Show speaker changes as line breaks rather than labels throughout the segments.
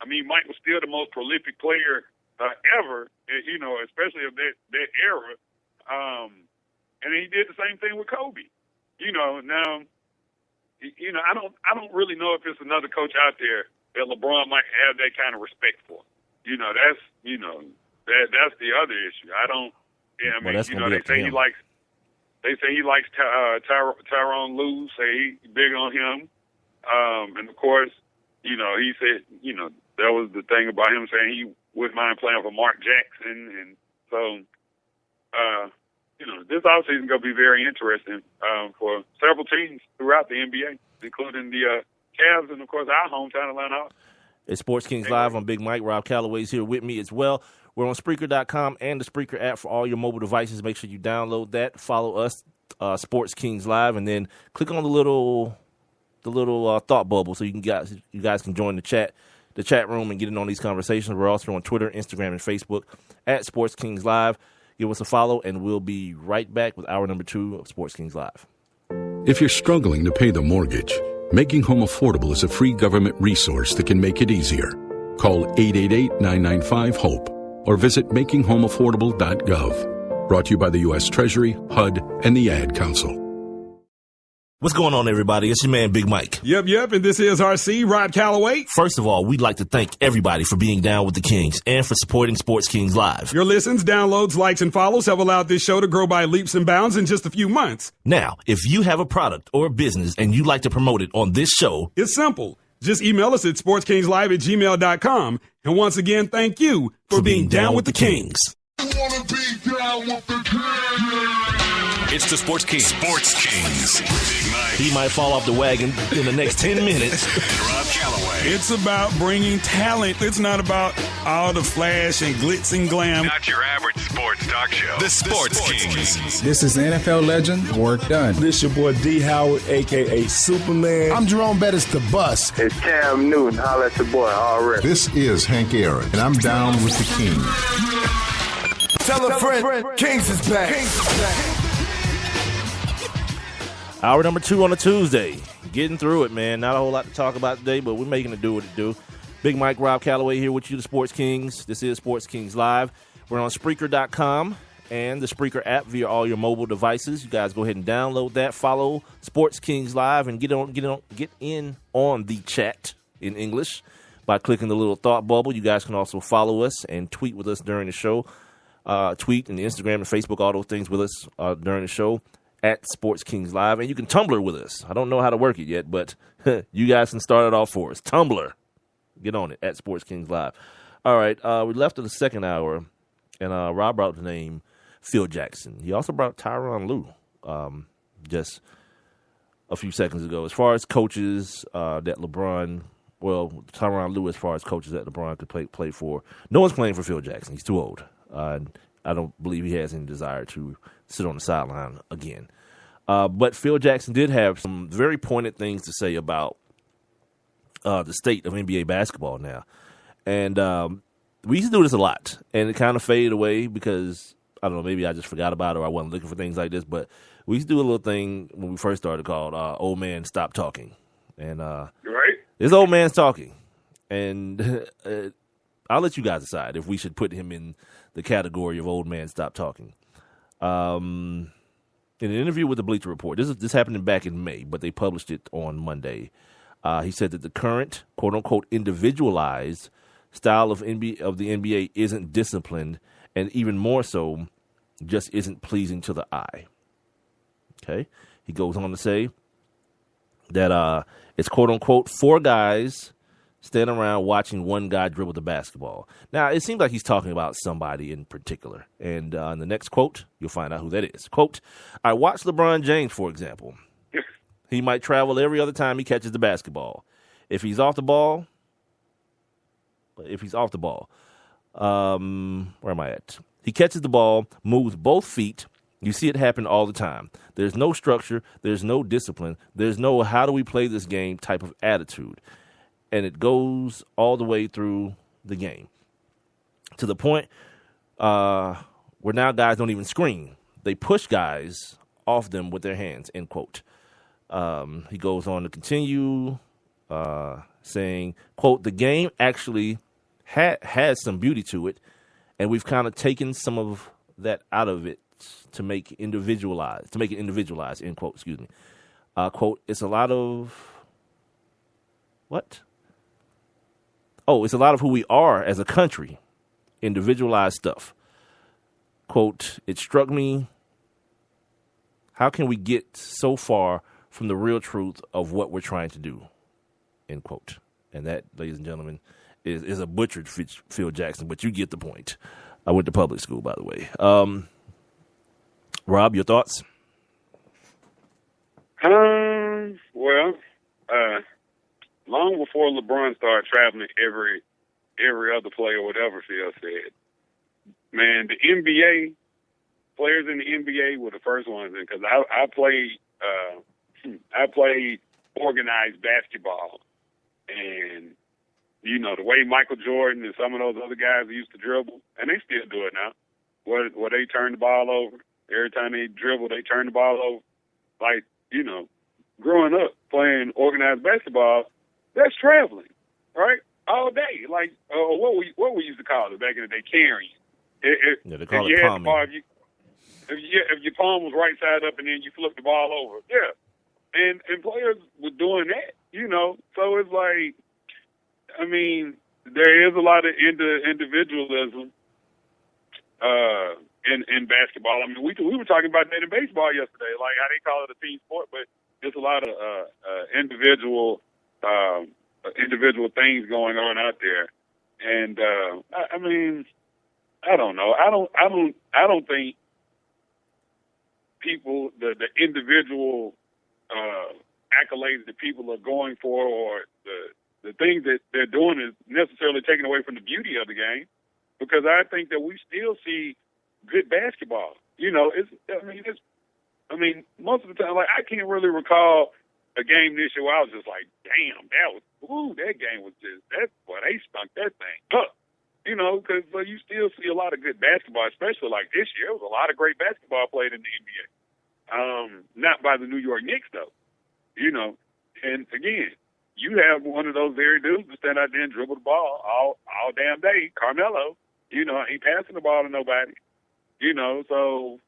I mean, Mike was still the most prolific player ever, especially of that era. And he did the same thing with Kobe. Now, I don't really know if there's another coach out there that LeBron might have that kind of respect for. That's the other issue. I don't. Yeah, I mean, they say he likes Tyronn Lue. Say he's big on him. And of course, he said, that was the thing about him saying he wouldn't mind playing for Mark Jackson, and so. This offseason is going to be very interesting for several teams throughout the NBA, including the Cavs and, of course, our hometown Atlanta Hawks.
It's Sports Kings Live. I'm Big Mike. Rob Calloway's here with me as well. We're on Spreaker.com and the Spreaker app for all your mobile devices. Make sure you download that. Follow us, Sports Kings Live, and then click on the little thought bubble so you guys can join the chat room and get in on these conversations. We're also on Twitter, Instagram, and Facebook at Sports Kings Live. Give us a follow, and we'll be right back with hour number 2 of Sports Kings Live.
If you're struggling to pay the mortgage, Making Home Affordable is a free government resource that can make it easier. Call 888-995-HOPE or visit makinghomeaffordable.gov. Brought to you by the U.S. Treasury, HUD, and the Ad Council.
What's going on, everybody? It's your man, Big Mike.
Yep, and this is RC, Rob Calloway.
First of all, we'd like to thank everybody for being down with the Kings and for supporting Sports Kings Live.
Your listens, downloads, likes, and follows have allowed this show to grow by leaps and bounds in just a few months.
Now, if you have a product or a business and you'd like to promote it on this show,
it's simple. Just email us at sportskingslive@gmail.com. And once again, thank you for being down with the Kings.
It's the Sports Kings. Sports Kings. Big Mike.
He might fall off the wagon in the next 10 minutes.
Rob Calloway.
It's about bringing talent. It's not about all the flash and glitz and glam.
Not your average sports talk show. The Sports Kings.
This is NFL legend, Work Done.
This your boy D. Howard, a.k.a. Superman.
I'm Jerome Bettis, the Bus.
It's Cam Newton. Holla at your boy, already.
This is Hank Aaron, and I'm down with the Kings.
Tell a friend, Kings is back.
Hour number 2 on a Tuesday. Getting through it, man. Not a whole lot to talk about today, but we're making it do what it do. Big Mike, Rob Calloway here with you, the Sports Kings. This is Sports Kings Live. We're on Spreaker.com and the Spreaker app via all your mobile devices. You guys go ahead and download that. Follow Sports Kings Live and get in on the chat in English by clicking the little thought bubble. You guys can also follow us and tweet with us during the show. Tweet and Instagram and Facebook, all those things with us during the show at Sports Kings Live. And you can Tumblr with us. I don't know how to work it yet, but you guys can start it off for us. Tumblr. Get on it at Sports Kings Live. All right, we left in the second hour, and Rob brought the name Phil Jackson. He also brought Tyronn Lue just a few seconds ago. As far as coaches that LeBron, Tyronn Lue as far as coaches that LeBron could play for, no one's playing for Phil Jackson. He's too old. I don't believe he has any desire to sit on the sideline again. But Phil Jackson did have some very pointed things to say about the state of NBA basketball now. And we used to do this a lot, and it kind of faded away because, I don't know, maybe I just forgot about it or I wasn't looking for things like this. But we used to do a little thing when we first started called Old Man Stop Talking. And this old man's talking. And I'll let you guys decide if we should put him in the category of Old Man Stop Talking. In an interview with the Bleacher Report, this happened back in May, but they published it on Monday. He said that the current, quote-unquote, individualized style of the NBA isn't disciplined, and even more so, just isn't pleasing to the eye. Okay? He goes on to say that it's, quote-unquote, 4 guys standing around watching one guy dribble the basketball. Now, it seems like he's talking about somebody in particular. And in the next quote, you'll find out who that is. Quote, I watch LeBron James, for example. He might travel every other time he catches the basketball. If he's off the ball, where am I at? He catches the ball, moves both feet. You see it happen all the time. There's no structure. There's no discipline. There's no how do we play this game type of attitude. And it goes all the way through the game to the point where now guys don't even screen. They push guys off them with their hands, end quote. He goes on to continue. saying, quote, the game actually has some beauty to it, and we've kind of taken some of that out of it to make it individualized, end quote, excuse me. Quote, it's a lot of, what? Oh, it's a lot of who we are as a country, individualized stuff. Quote, it struck me, how can we get so far from the real truth of what we're trying to do, end quote. And that, ladies and gentlemen, is a butchered Phil Jackson, but you get the point. I went to public school, by the way. Rob, your thoughts?
Well, long before LeBron started traveling every other play or whatever Phil said, man, the NBA, players in the NBA were the first ones in, because I played organized basketball, and you know, the way Michael Jordan and some of those other guys used to dribble, and they still do it now, where they turn the ball over. Every time they dribble, they turn the ball over. Like, you know, growing up playing organized basketball, that's traveling, right? All day. Like, what we used to call it back in the day, carrying.
They call it palming.
If your palm was right side up and then you flip the ball over. Yeah. And players were doing that, you know. So it's like, I mean, there is a lot of individualism in basketball. I mean, we were talking about that in baseball yesterday, like how they call it a team sport, but there's a lot of individual things going on out there. And I mean, I don't know. I don't think people, the individual accolades that people are going for, or the things that they're doing, is necessarily taken away from the beauty of the game, because I think that we still see good basketball. You know, I mean, most of the time, like, I can't really recall a game this year where I was just like, damn, that game was just, they stunk that thing up. You know, because you still see a lot of good basketball, especially like this year. There was a lot of great basketball played in the NBA. Not by the New York Knicks, though. You know, and again, you have one of those very dudes that stand out there and dribble the ball all damn day, Carmelo. You know, ain't passing the ball to nobody. You know, so,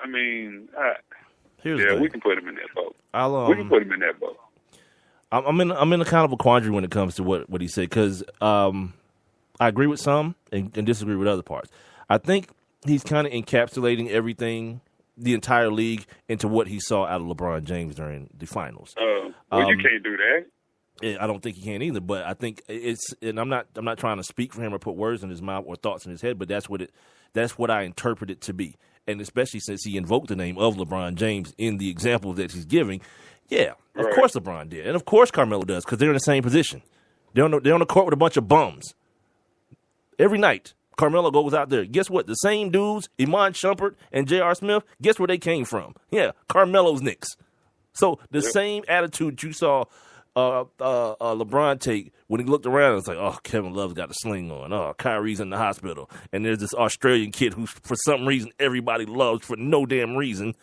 I mean, we can put him in that boat. We can put him in that boat.
I'm in a kind of a quandary when it comes to what he said, because I agree with some and disagree with other parts. I think he's kind of encapsulating everything, the entire league, into what he saw out of LeBron James during the finals.
You can't do that.
I don't think he can either, but I think and I'm not trying to speak for him or put words in his mouth or thoughts in his head, but that's what I interpret it to be. And especially since he invoked the name of LeBron James in the example that he's giving, yeah, of course LeBron did. And of course Carmelo does, because they're in the same position. They're on the court with a bunch of bums. Every night, Carmelo goes out there. Guess what? The same dudes, Iman Shumpert and J.R. Smith, guess where they came from? Yeah, Carmelo's Knicks. So the same attitude you saw LeBron take when he looked around, it's like, oh, Kevin Love's got a sling on. Oh, Kyrie's in the hospital. And there's this Australian kid who, for some reason, everybody loves for no damn reason.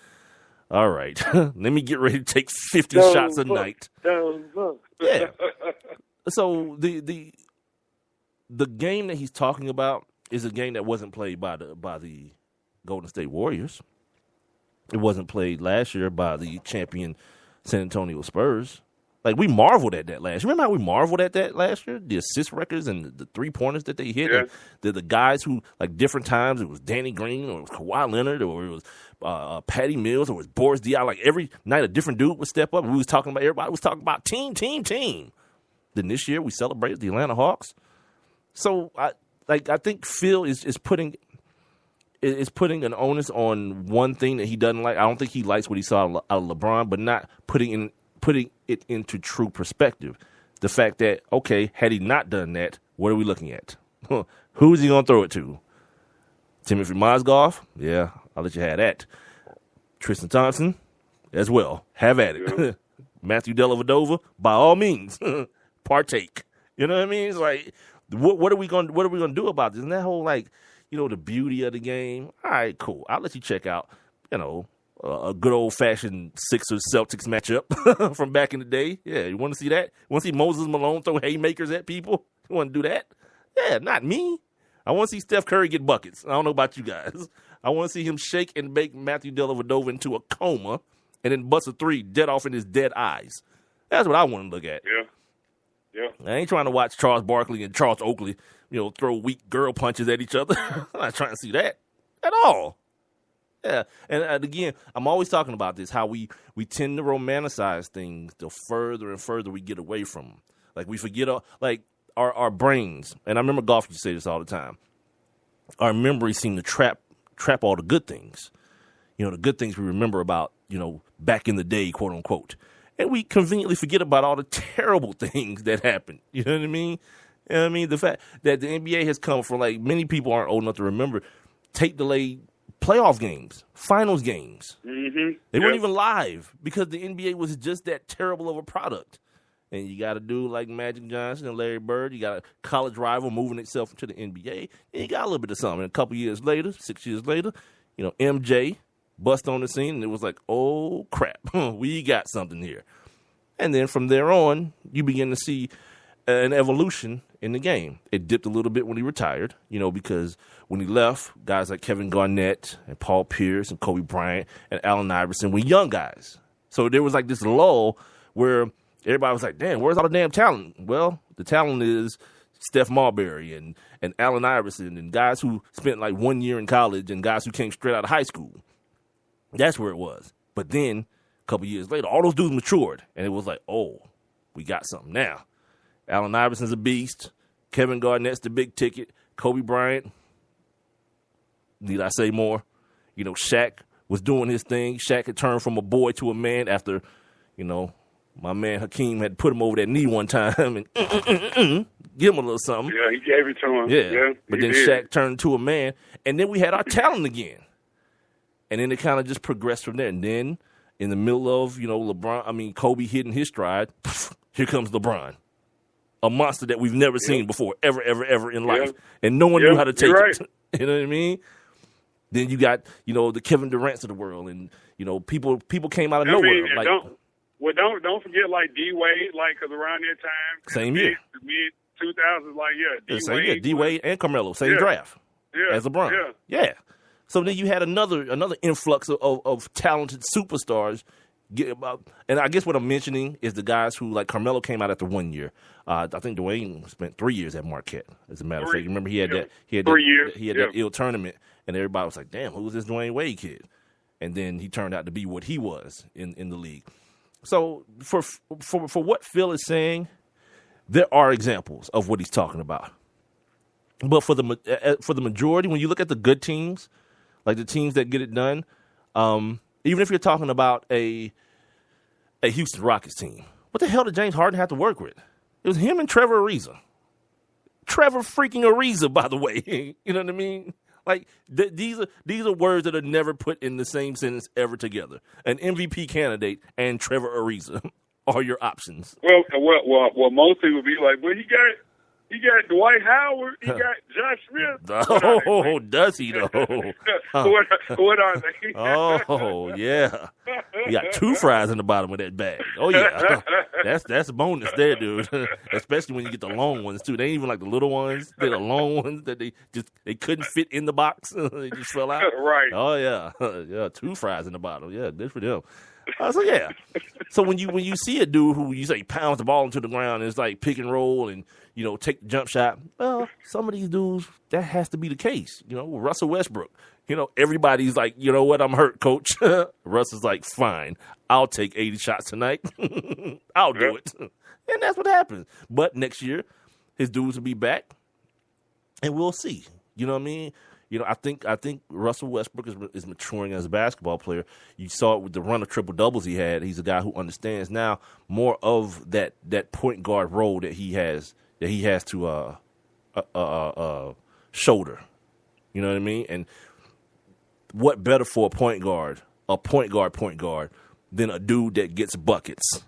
All right, let me get ready to take 50 shots a night. Yeah. So the game that he's talking about is a game that wasn't played by the Golden State Warriors. It wasn't played last year by the champion San Antonio Spurs. Like, we marveled at that last year. Remember how we marveled at that last year? The assist records and the three-pointers that they hit. Yeah. The guys who, like, different times, it was Danny Green or it was Kawhi Leonard or it was Patty Mills or it was Boris Diaw. Like, every night a different dude would step up. And everybody was talking about team. Then this year we celebrated the Atlanta Hawks. So, I think Phil is putting an onus on one thing that he doesn't like. I don't think he likes what he saw out of LeBron, but not putting it into true perspective. The fact that, okay, had he not done that, what are we looking at? Who is he going to throw it to? Timothy Mozgov? Yeah, I'll let you have that. Tristan Thompson? As well. Have at it. Yeah. Matthew Dellavedova? By all means, partake. You know what I mean? It's like, what are we going to do about this? And that whole, like, you know, the beauty of the game. All right, cool. I'll let you check out, you know, a good old-fashioned Sixers-Celtics matchup from back in the day. Yeah, you want to see that? You want to see Moses Malone throw haymakers at people? You want to do that? Yeah, not me. I want to see Steph Curry get buckets. I don't know about you guys. I want to see him shake and bake Matthew Dellavedova into a coma and then bust a three dead off in his dead eyes. That's what I want to look at.
Yeah.
I ain't trying to watch Charles Barkley and Charles Oakley, throw weak girl punches at each other. I'm not trying to see that at all. Yeah, and again, I'm always talking about this, how we tend to romanticize things the further and further we get away from them. Like, we forget, our brains, and I remember golf used to say this all the time, our memories seem to trap all the good things. The good things we remember about, back in the day, quote unquote. And we conveniently forget about all the terrible things that happened. You know what I mean? The fact that the NBA has come from, many people aren't old enough to remember, tape delayed playoff games, finals games.
Mm-hmm.
They weren't even live because the NBA was just that terrible of a product. And you got a dude like Magic Johnson and Larry Bird. You got a college rival moving itself into the NBA. And you got a little bit of something. And a couple years later, 6 years later, MJ bust on the scene, and it was like, oh, crap, we got something here. And then from there on, you begin to see an evolution in the game. It dipped a little bit when he retired, because when he left, guys like Kevin Garnett and Paul Pierce and Kobe Bryant and Allen Iverson were young guys. So there was this lull where everybody was like, damn, where's all the damn talent? Well, the talent is Steph Marbury and Allen Iverson and guys who spent 1 year in college and guys who came straight out of high school. That's where it was. But then a couple years later, all those dudes matured, and it was like, oh, we got something now. Allen Iverson's a beast. Kevin Garnett's the big ticket. Kobe Bryant, need I say more? Shaq was doing his thing. Shaq had turned from a boy to a man after, my man Hakeem had put him over that knee one time and give him a little something.
Yeah, he gave it to him.
Yeah, but then
did.
Shaq turned to a man, and then we had our talent again. And then it kind of just progressed from there. And then in the middle of, Kobe hitting his stride, here comes LeBron. A monster that we've never seen before, ever in life. And no one knew how to take it. You know what I mean? Then you got, the Kevin Durant's of the world. And, people came out of nowhere.
Don't forget, D-Wade, because around that time.
Same year.
Mid-2000s, D-Wade.
D-Wade and Carmelo, same draft as LeBron. Yeah. So then you had another influx of talented superstars. And I guess what I'm mentioning is the guys who, Carmelo came out after 1 year. I think Dwayne spent 3 years at Marquette, as a matter of fact. Remember, he had that
3 years.
He had that ill tournament, and everybody was like, damn, who's this Dwayne Wade kid? And then he turned out to be what he was in the league. So for what Phil is saying, there are examples of what he's talking about. But for the majority, when you look at the good teams, the teams that get it done, even if you're talking about a Houston Rockets team, what the hell did James Harden have to work with? It was him and Trevor Ariza. Trevor freaking Ariza, by the way. You know what I mean? These are words that are never put in the same sentence ever together. An MVP candidate and Trevor Ariza are your options.
Well, most people be like, well, he got Dwight Howard. He got Josh Smith.
Oh, does he though?
What are they?
Oh, yeah. You got two fries in the bottom of that bag. Oh yeah, that's a bonus there, dude. Especially when you get the long ones too. They ain't even like the little ones. They're the long ones that they couldn't fit in the box. They just fell out.
Right.
Oh yeah, two fries in the bottom. Yeah, good for them. So yeah. So when you see a dude who you say pounds the ball into the ground and it's pick and roll and take the jump shot, well, some of these dudes that has to be the case. Russell Westbrook. Everybody's like, you know what, I'm hurt, coach. Russell's like, fine, I'll take 80 shots tonight. I'll do it. And that's what happens. But next year, his dudes will be back, and we'll see. You know what I mean? I think Russell Westbrook is maturing as a basketball player. You saw it with the run of triple doubles he had. He's a guy who understands now more of that point guard role that he has to shoulder. You know what I mean? And what better for a point guard than a dude that gets buckets?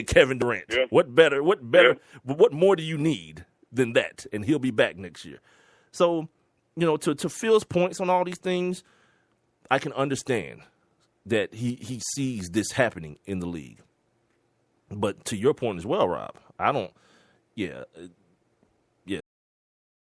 Kevin Durant. Yeah. What better? Yeah. What more do you need than that? And he'll be back next year. So, to Phil's points on all these things, I can understand that he sees this happening in the league. But to your point as well, Rob, I don't. Yeah,